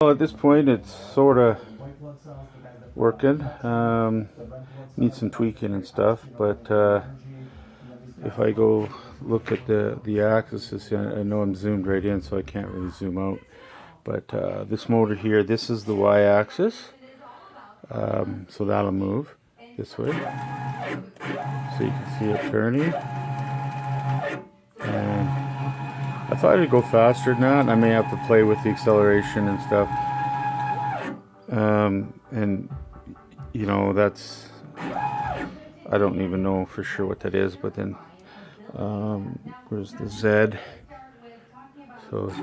Well, at this point, it's sort of working. Needs some tweaking and stuff, but if I go look at the axis, I know I'm zoomed right in, so I can't really zoom out. But this motor here, this is the y-axis, so that'll move this way. So you can see it turning. And I thought it'd go faster than that. I may have to play with the acceleration and stuff. And you know, that's, I don't even know for sure what that is, but then where's the Z? So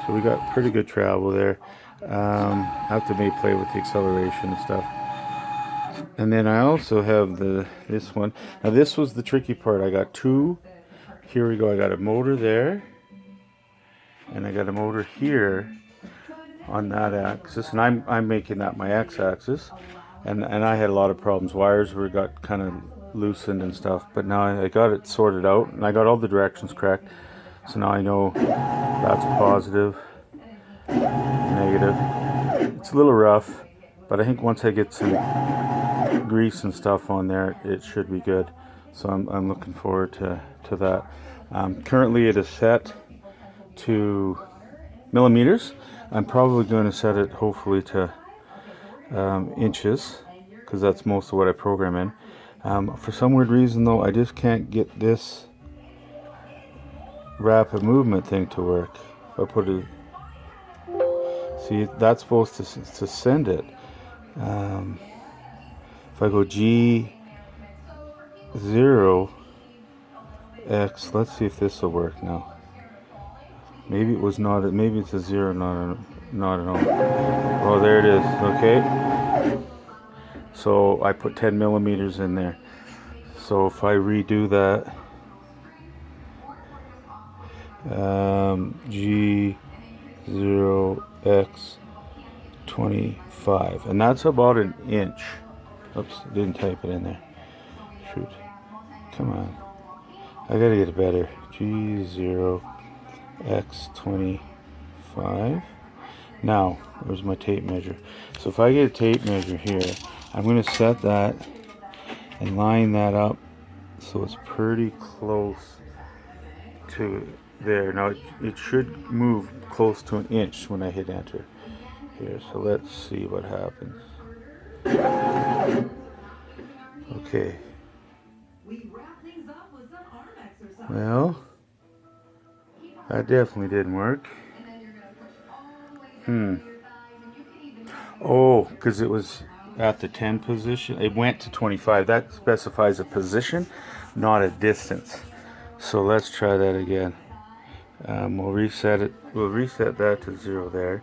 we got pretty good travel there. Have to maybe play with the acceleration and stuff. And then I also have this one. Now this was the tricky part. I got two. Here we go. I got a motor there, and I got a motor here on that axis, and I'm making that my x-axis. And I had a lot of problems. Wires got kind of loosened and stuff, but now I got it sorted out, and I got all the directions correct. So now I know that's positive, negative. It's a little rough, but I think once I get some grease and stuff on there, it should be good. So I'm looking forward to that. Currently it is set to millimeters. I'm probably going to set it hopefully to inches, because that's most of what I program in. For some weird reason though, I just can't get this rapid movement thing to work. If I put it, see, that's supposed to send it. If I go G0 X, let's see if this will work now. Maybe it was not. Maybe it's a 0, not an O. Oh, there it is. Okay. So I put 10 millimeters in there. So if I redo that, G0X25, and that's about an inch. Oops, didn't type it in there. Shoot. Come on. I gotta get it better. G0X25. Now, there's my tape measure. So if I get a tape measure here, I'm going to set that and line that up so it's pretty close to there. Now, it should move close to an inch when I hit enter here. So let's see what happens. Okay. Well, that definitely didn't work. Oh, because it was at the 10 position. It went to 25. That specifies a position, not a distance. So let's try that again. We'll reset it. We'll reset that to 0 there.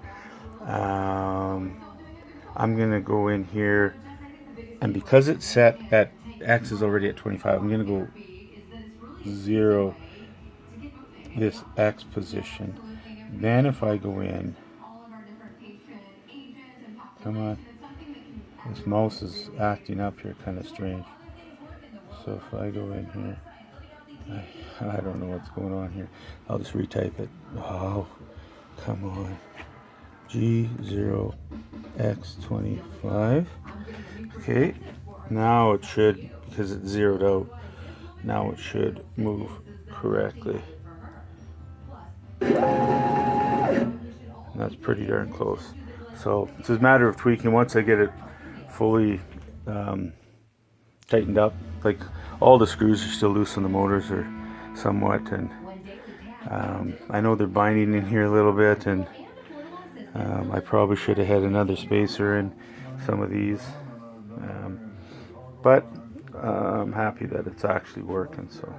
I'm going to go in here, and because it's set at X is already at 25, I'm going to go 0 this X position. Then if I go in, come on, this mouse is acting up here kind of strange. So if I go in here, I don't know what's going on here. I'll just retype it. Oh, come on. G0X25. Okay, now it should, because it's zeroed out, now it should move correctly. And that's pretty darn close. So it's a matter of tweaking. Once I get it fully tightened up, like all the screws are still loose on the motors, or somewhat, and I know they're binding in here a little bit, and I probably should have had another spacer in some of these, but I'm happy that it's actually working. So